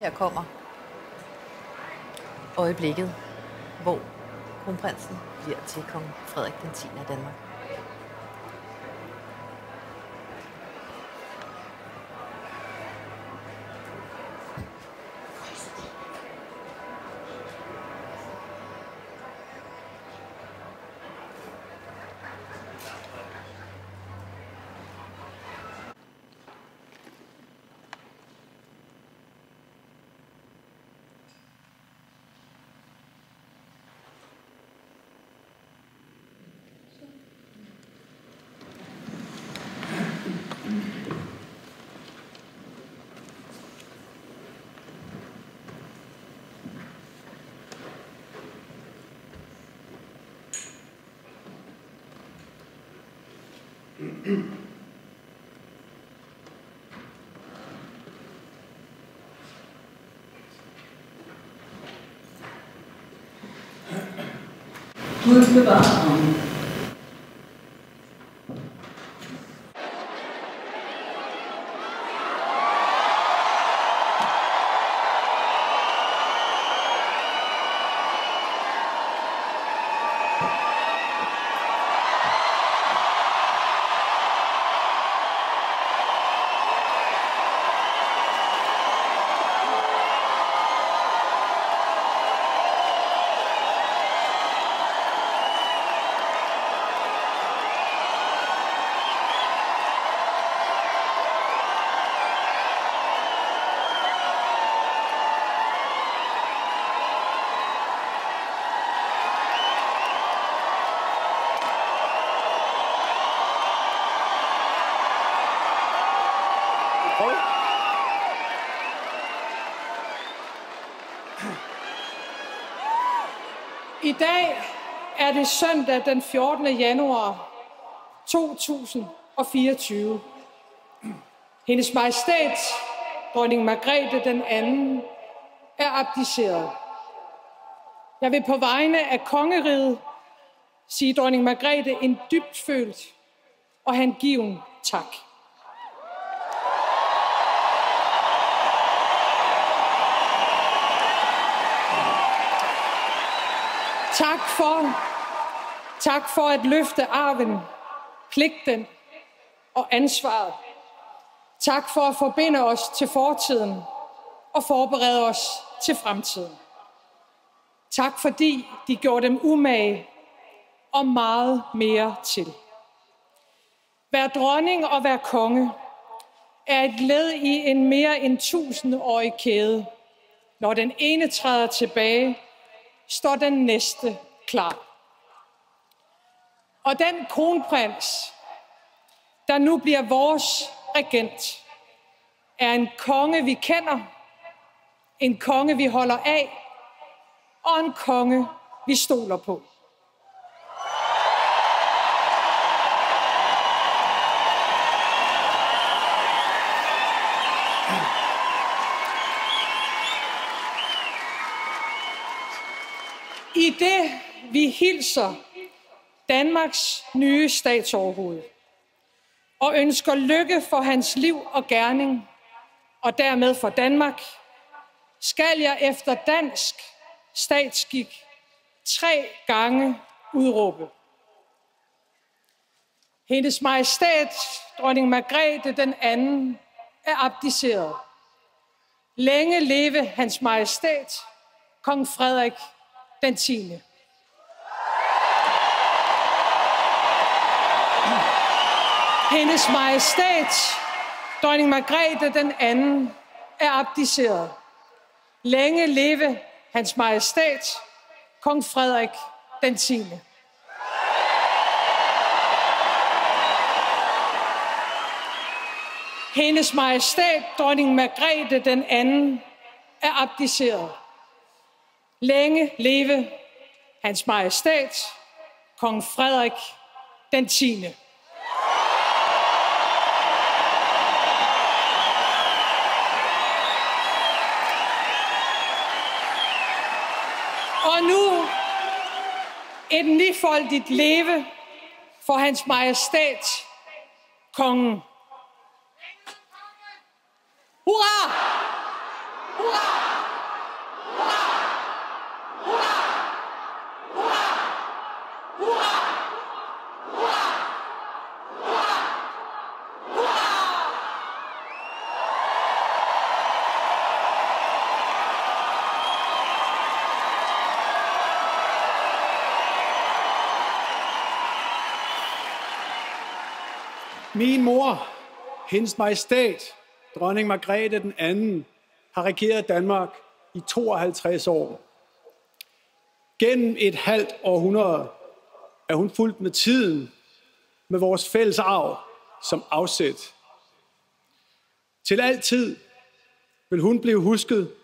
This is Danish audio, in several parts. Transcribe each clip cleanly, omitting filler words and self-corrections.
Her kommer øjeblikket, hvor kronprinsen bliver til kong Frederik den 10. af Danmark. Gud bevare kongen. I dag er det søndag den 14. januar 2024. Hendes Majestæt, dronning Margrethe den anden, er abdiceret. Jeg vil på vegne af kongeriget sige dronning Margrethe en dybtfølt og hengiven tak. Tak for at løfte arven, pligten og ansvaret. Tak for at forbinde os til fortiden og forberede os til fremtiden. Tak fordi de gjorde dem umage og meget mere til. Vær dronning og vær konge er et led i en mere end 1000-årig kæde. Når den ene træder tilbage, står den næste klar. Og den kronprins, der nu bliver vores regent, er en konge, vi kender, en konge, vi holder af, og en konge, vi stoler på. I det, vi hilser Danmarks nye statsoverhoved og ønsker lykke for hans liv og gerning, og dermed for Danmark, skal jeg efter dansk statsskik 3 gange udråbe. Hendes Majestæt, dronning Margrethe den anden, er abdiceret. Længe leve hans Majestæt, kong Frederik den 10. Hendes Majestæt, dronning Margrethe den anden, er abdiceret. Længe leve hans Majestæt, kong Frederik den 10. Hendes Majestæt, dronning Margrethe den anden, er abdiceret. Længe leve hans Majestæt, kong Frederik den 10. Og nu et nifoldigt leve for hans Majestæt, kongen. Hurra! Hurra! Min mor, hendes majestæt, dronning Margrethe den anden, har regeret Danmark i 52 år. Gennem et halvt århundrede er hun fulgt med tiden, med vores fælles arv som afsæt. Til altid vil hun blive husket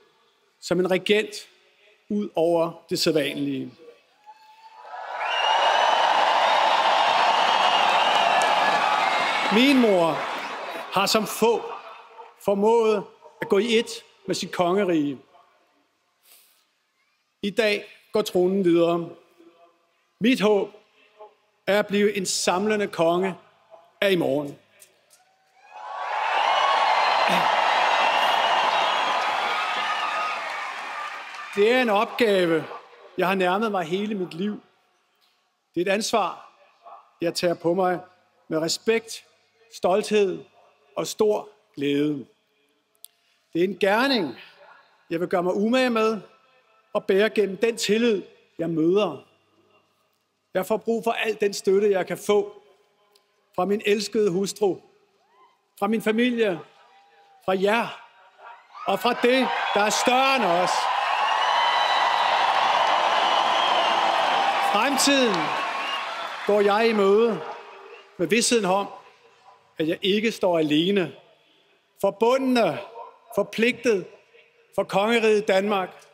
som en regent ud over det sædvanlige. Min mor har som få formået at gå i ét med sit kongerige. I dag går tronen videre. Mit håb er at blive en samlende konge af i morgen. Det er en opgave, jeg har nærmet mig hele mit liv. Det er et ansvar, jeg tager på mig med respekt, stolthed og stor glæde. Det er en gerning, jeg vil gøre mig umage med og bære gennem den tillid, jeg møder. Jeg får brug for al den støtte, jeg kan få fra min elskede hustru, fra min familie, fra jer og fra det, der er større end os. Fremtiden går jeg i møde med vidstheden om, at jeg ikke står alene. Forbundne, forpligtet for kongeriget Danmark.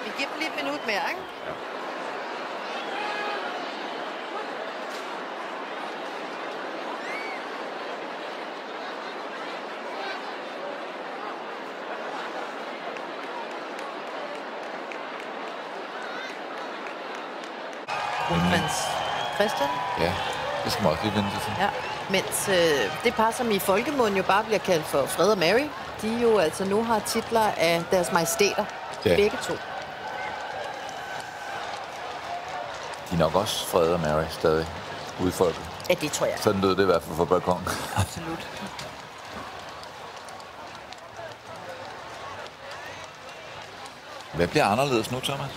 Vi giver dem lige et minut mere, ikke? Ja. Kronprins Christian. Ja, det skal man også lige vente til. Ja, mens det par, som i folkemunden jo bare bliver kaldt for Fred og Mary, de jo altså nu har titler af deres majestæter. Ja. Begge to. De er nok også Fred og Mary stadig ude i folket. Ja, det tror jeg. Sådan lød det i hvert fald for balkonen. Absolut. Hvad bliver anderledes nu, Thomas?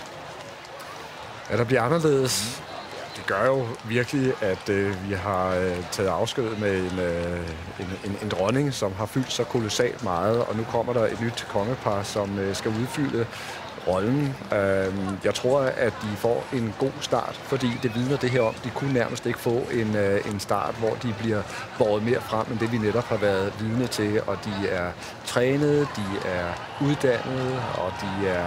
Ja, der bliver anderledes. Det gør jo virkelig, at vi har taget afsked med en dronning, som har fyldt så kolossalt meget, og nu kommer der et nyt kongepar, som skal udfylde rollen. Jeg tror, at de får en god start, fordi det vidner det her om. De kunne nærmest ikke få en start, hvor de bliver båret mere frem, end det vi netop har været vidne til, og de er trænede, de er uddannede, og de er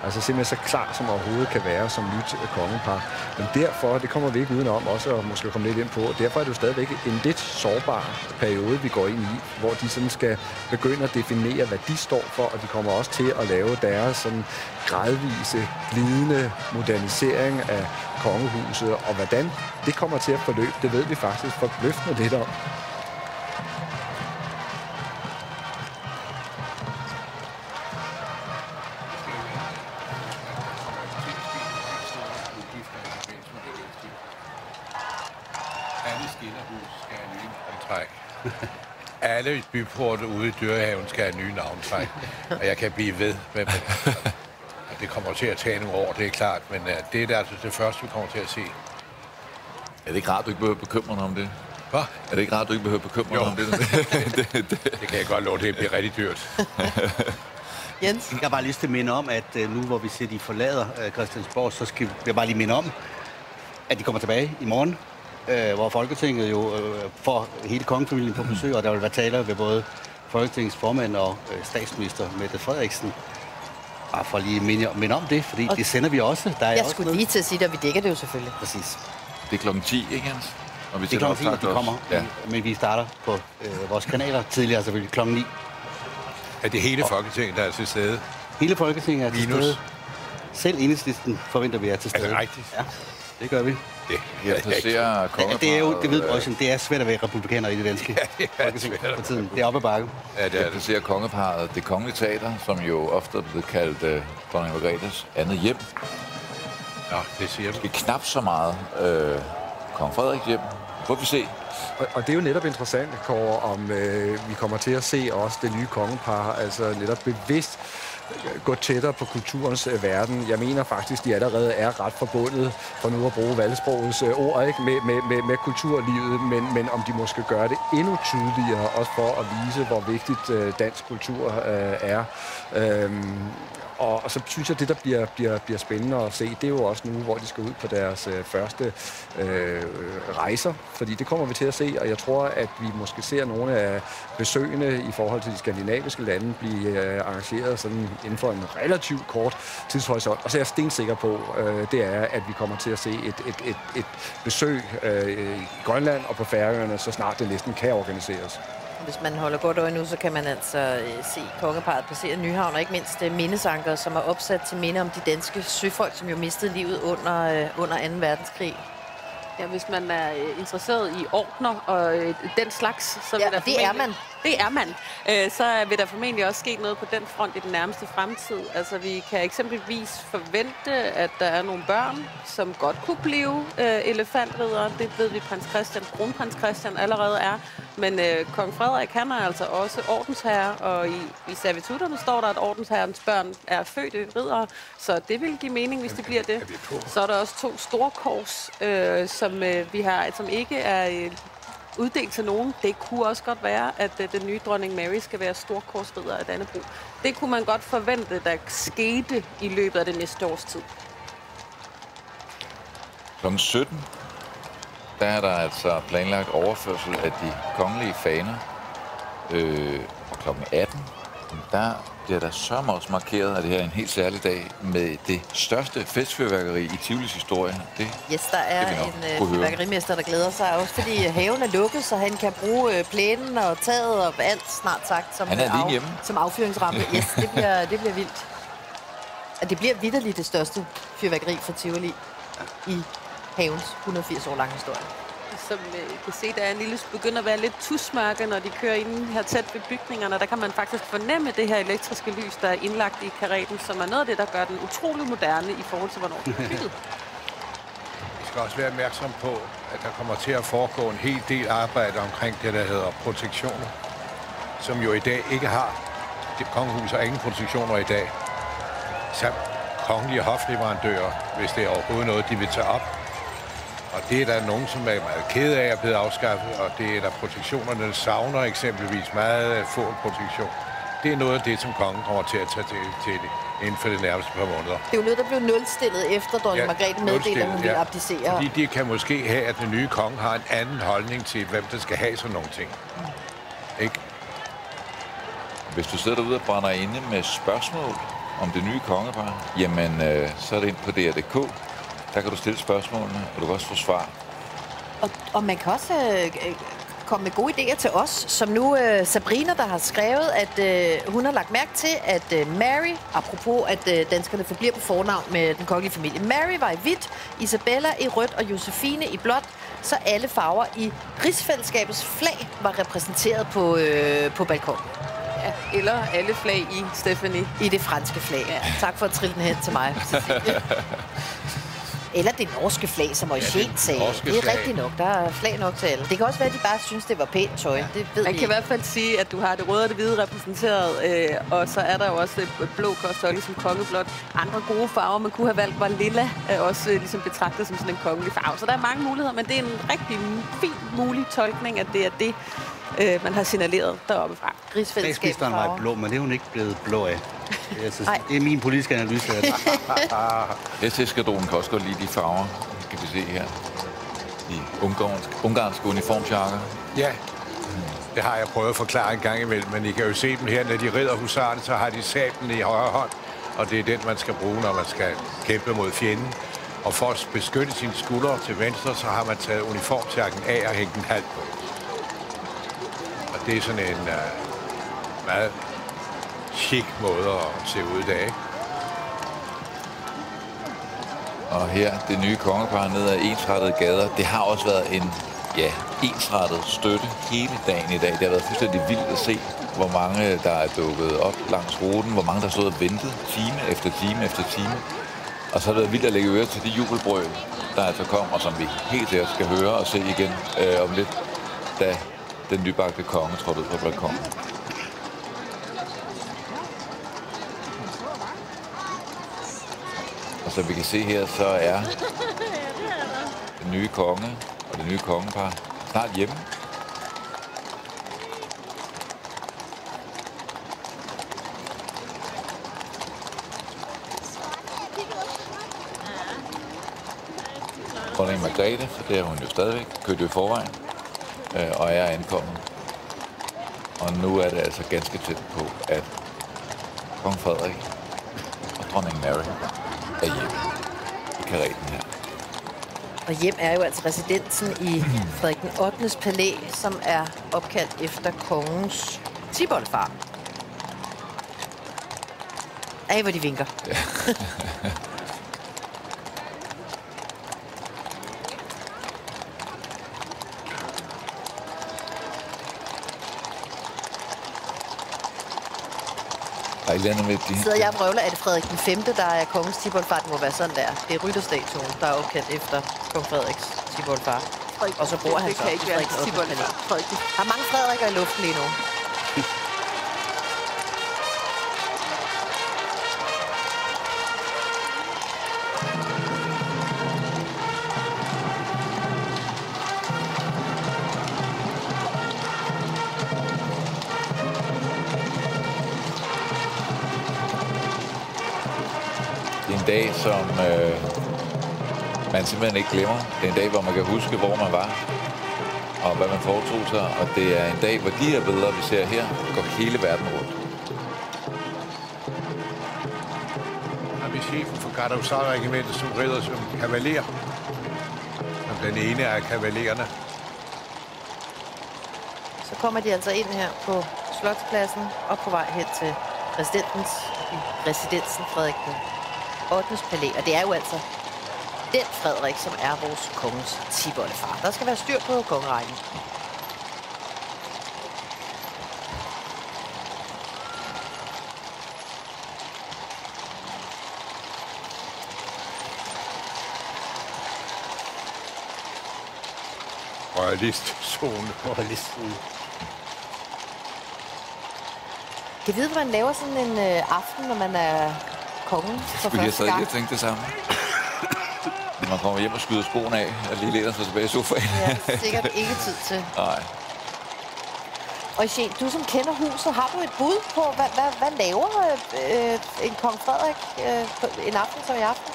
altså simpelthen så klar som overhovedet kan være som nyt kongepar. Men derfor, det kommer vi ikke udenom også at måske komme lidt ind på, derfor er det jo stadigvæk en lidt sårbar periode, vi går ind i, hvor de sådan skal begynde at definere, hvad de står for, og de kommer også til at lave deres sådan gradvise, glidende modernisering af kongehuset, og hvordan det kommer til at forløbe, det ved vi faktisk forbløffende lidt om. Alle byporte ude i Dyrehaven skal have nye navntræk, og jeg kan blive ved med det. Det kommer til at tage nogle år, det er klart, men det er altså det første, vi kommer til at se. Er det ikke rart, du ikke behøver bekymre dig om det? Hvad? Er det ikke rart, du ikke behøver bekymre dig om det? Det kan jeg godt love, det bliver rigtig dyrt. Jens? Jeg har bare lyst til at minde om, at nu hvor vi ser, de forlader Christiansborg, så skal jeg bare lige minde om, at de kommer tilbage i morgen, hvor Folketinget jo får hele kongefamilien på besøg, og der vil være taler ved både Folketingets formand og statsminister Mette Frederiksen. Bare for lige minde om det, fordi det sender vi også. Der er Jeg også skulle noget. lige til at sige det, og vi dækker det jo selvfølgelig. Præcis. Det er klokken 10, ikke Jens? Og vi Det er klokken 10, at de kommer, Ja. men vi starter på vores kanaler tidligere, selvfølgelig klokken 9. Er det hele Folketinget, der er til stede? Hele Folketinget er til Minus. stede. Selv Enhedslisten forventer vi er til stede. Er det rigtigt? Ja, det gør vi. Jeg placerer kongeparret. Det er jo, det ved Røsjen, det er svært at være republikaner i det danske Folketing for tiden. Det er op ad bakke. Ja, det er Jeg det. placerer kongeparret Det Kongelige Teater, som jo ofte er blevet kaldt dronning Margrethes andet hjem. Nå, det siger du. Det er knap så meget kong Frederik hjem. Får vi se. Og det er jo netop interessant, Kåre, om vi kommer til at se også det nye kongepar, altså netop bevidst gå tættere på kulturens verden. Jeg mener faktisk, de allerede er ret forbundet, for nu at bruge valgsprogets ord, ikke? Med kulturlivet, men om de måske gør det endnu tydeligere, også for at vise, hvor vigtigt dansk kultur er. Og så synes jeg, det der bliver spændende at se, det er jo også nu, hvor de skal ud på deres første rejser. Fordi det kommer vi til at se, og jeg tror, at vi måske ser nogle af besøgende i forhold til de skandinaviske lande blive arrangeret sådan inden for en relativt kort tidshorisont. Og så er jeg stensikker på, det er, at vi kommer til at se et besøg i Grønland og på Færøerne, så snart det næsten kan organiseres. Hvis man holder godt øje nu, så kan man altså se kongeparret passere Nyhavn, og ikke mindst mindesanker, som er opsat til minde om de danske søfolk, som jo mistede livet under 2. verdenskrig. Ja, hvis man er interesseret i ordner og den slags, så vil Ja, der det er man. Det er man. Så vil der formentlig også ske noget på den front i den nærmeste fremtid. Altså, vi kan eksempelvis forvente, at der er nogle børn, som godt kunne blive elefantridere. Det ved vi, kronprins Christian allerede er. Men kong Frederik, han er altså også ordensherre, og i servitutterne står der, at ordensherrens børn er født i riddere. Så det vil give mening, hvis det bliver det. Så er der også 2 store kors, som vi har, som ikke er uddelt til nogen. Det kunne også godt være, at den nye dronning Mary skal være storkorsridder af Dannebrog. Det kunne man godt forvente, der skete i løbet af det næste års tid. Klokken 17, der er der altså planlagt overførsel af de kongelige faner. Klokken 18, der Det er da sørme også markeret, at det her er en helt særlig dag med det største festfyrværkeri i Tivolis historie. Yes, der er en fyrværkerimester, der glæder sig også, fordi haven er lukket, så han kan bruge plænen og taget og alt snart sagt som affyringsramme. Yes, det bliver vildt. Og det bliver vitterligt det største fyrværkeri for Tivoli i havens 180 år lange historie. Som I kan se, der er begynder at være lidt tusmørke, når de kører ind her tæt ved bygningerne. Der kan man faktisk fornemme det her elektriske lys, der er indlagt i kareten, som er noget af det, der gør den utrolig moderne i forhold til, hvornår den er bygget. Vi skal også være opmærksom på, at der kommer til at foregå en hel del arbejde omkring det, der hedder protektioner, som jo i dag ikke har. Det kongehus har ingen protektioner i dag. Samt kongelige hofleverandører, hvis det er overhovedet noget, de vil tage op. Og det er der nogen, som er meget kede af at blive afskaffet, og det er der protektionerne savner eksempelvis meget få protektion. Det er noget af det, som kongen kommer til at tage til det inden for det nærmeste par måneder. Det er jo noget, der blev nulstillet efter dronning Margrethe meddelte, at hun ville abdicere. Fordi de kan måske have, at den nye konge har en anden holdning til, hvem der skal have sådan nogle ting. Ikke? Hvis du sidder derude og brænder inde med spørgsmål om det nye kongepar, jamen så er det ind på DR.dk. Der kan du stille spørgsmålene, og du kan også få svar. Og man kan også komme med gode idéer til os, som nu Sabrina, der har skrevet, at hun har lagt mærke til, at Mary, apropos at danskerne forbliver på fornavn med den kongelige familie, Mary var i hvidt, Isabella i rødt og Josefine i blåt, så alle farver i rigsfællesskabets flag var repræsenteret på balkonen. Ja, eller alle flag i Stephanie. I det franske flag. Ja. Tak for at trille den hen til mig. Eller det norske flag, som Eugène sagde. Det er rigtigt nok. Der er flag nok til alle. Det kan også være, at de bare synes, det var pænt tøj. Ja. Det ved Man kan i hvert fald sige, at du har det røde og det hvide repræsenteret, og så er der jo også blå koster, ligesom kongeblåt. Andre gode farver, man kunne have valgt, var lilla, også ligesom betragtet som sådan en kongelig farve. Så der er mange muligheder, men det er en rigtig fin mulig tolkning, at det er det, man har signaleret deroppe fra. Statsministeren var blå, men det er hun ikke blevet blå af. Det er min politiske analyse af det. SS-skadronen kan også godt lide de farver, kan vi se her. De ungarske uniformsjakker. Ja, det har jeg prøvet at forklare en gang imellem, men I kan jo se dem her, når de rider husarerne, så har de sablen i højre hånd, og det er den, man skal bruge, når man skal kæmpe mod fjenden. Og for at beskytte sine skuldre til venstre, så har man taget uniformsjakken af og hængt den halvt på. Og det er sådan en meget chic måde at se ud i dag. Og her, det nye kongepar ned ad ensrettede gader, det har også været en ensrettet støtte hele dagen i dag. Det har været fuldstændig vildt at se, hvor mange der er dukket op langs ruten, hvor mange der stod og ventet time efter time efter time. Og så har det været vildt at lægge øre til de jubelbrøl, der altså kom, og som vi helt sikkert skal høre og se igen om lidt, da den nybagte konge trådte ud på balkonen. Og som vi kan se her, så er den nye konge og det nye kongepar snart hjemme. Dronning Margrethe, for det er hun jo stadigvæk, kørte i forvejen og er ankommet. Og nu er det altså ganske tæt på, at kong Frederik og dronning Mary er hjemme i kareten her. Og hjem er jo altså residensen i Frederik den 8. palæ, som er opkaldt efter kongens tiboldfar. Ej, hvor de vinker. Ja. Sidder jeg og vrøvler, er det Frederik den 5., der er kongens tiboldfar? Det må være sådan der. Det er rytterstatuen, der er opkaldt efter kong Frederiks tiboldfar. Og så bor han så i Frederik den 8. palæ. Der er mange Frederikker i luften lige nu. Dag, som man simpelthen ikke glemmer. Det er en dag, hvor man kan huske, hvor man var og hvad man foretog sig. Og det er en dag, hvor de her billeder, vi ser her, går hele verden rundt. chefen for Gardehusarregimentet, som rider som kavaler. Som den ene af kavalererne. Så kommer de altså ind her på Slotspladsen og på vej hen til residensen Frederik den 8. palæ. Og det er jo altså den Frederik, som er vores kongens tipoldefar. Der skal være styr på kongerækken. Royalistzone. Royalistzone. Kan vide, hvordan man laver sådan en aften, når man er kongen for første gang? Jeg tænkte det samme. Når man kommer hjem og skyder skoene af, og lige læner sig tilbage i sofaen. Ja, sikkert ikke tid til. Nej. Og Eugene, du som kender huset, har du et bud på, hvad laver en kong Frederik en aften som i aften?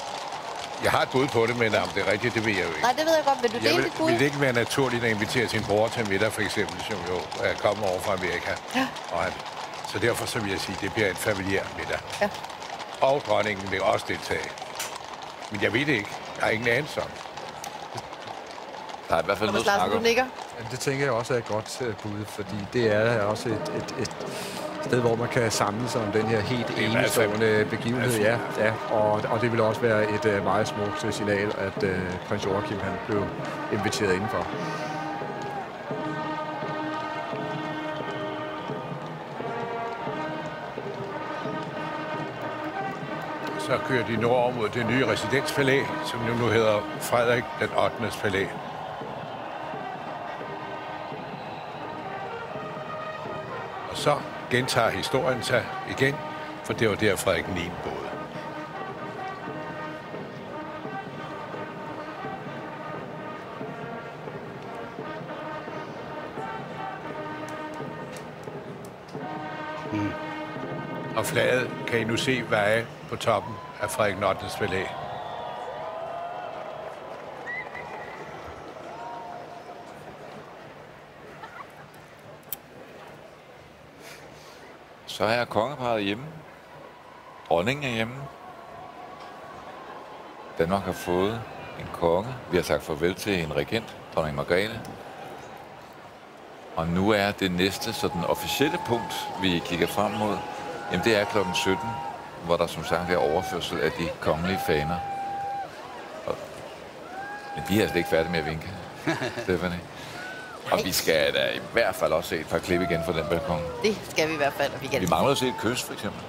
Jeg har et bud på det, men om det er rigtigt, det ved jeg jo ikke. Nej, det ved jeg godt. Vil du dele dit bud? Vil det ikke være naturligt at invitere sin bror til middag, for eksempel, som jo er kommet over fra Amerika? Ja. Så derfor så vil jeg sige, at det bliver en familiær middag. Ja. Og dronningen vil også deltage. Men jeg ved det ikke. Jeg har ingen anelse om. Der er i hvert fald noget Larsen, snak du om. nikker? Ja, det tænker jeg også er et godt bud, fordi det er også et sted, hvor man kan samle sig om den her helt enestående begivenhed. Ja, og det vil også være et meget smukt signal, at prins Joachim han blev inviteret indenfor. Så kører de nordover mod det nye residenspalæ, som nu hedder Frederik den 8. palæ. Og så gentager historien sig igen, for det var der Frederik 9. boede. Og flaget kan I nu se veje på toppen af Frederik 8. palæ. Så er kongeparret hjemme. Dronningen er hjemme. Danmark har fået en konge. Vi har sagt farvel til en regent, dronning Margrethe. Og nu er det næste sådan officielle punkt, vi kigger frem mod, jamen det er klokken 17, hvor der som sagt er overførsel af de kongelige faner. Men de er slet ikke færdige med at vinke, Stephanie. Og vi skal da i hvert fald også se et par klip igen fra den balkon. Det skal vi i hvert fald. Vi mangler at se et kys, for eksempel.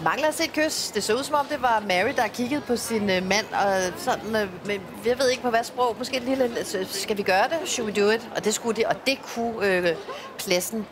Mangler at se et kys. Det så ud som om, det var Mary, der kiggede på sin mand, og sådan, men jeg ved ikke på hvad sprog. Måske en lille, skal vi gøre det? Should we do it? Og det skulle det, og det kunne pladsen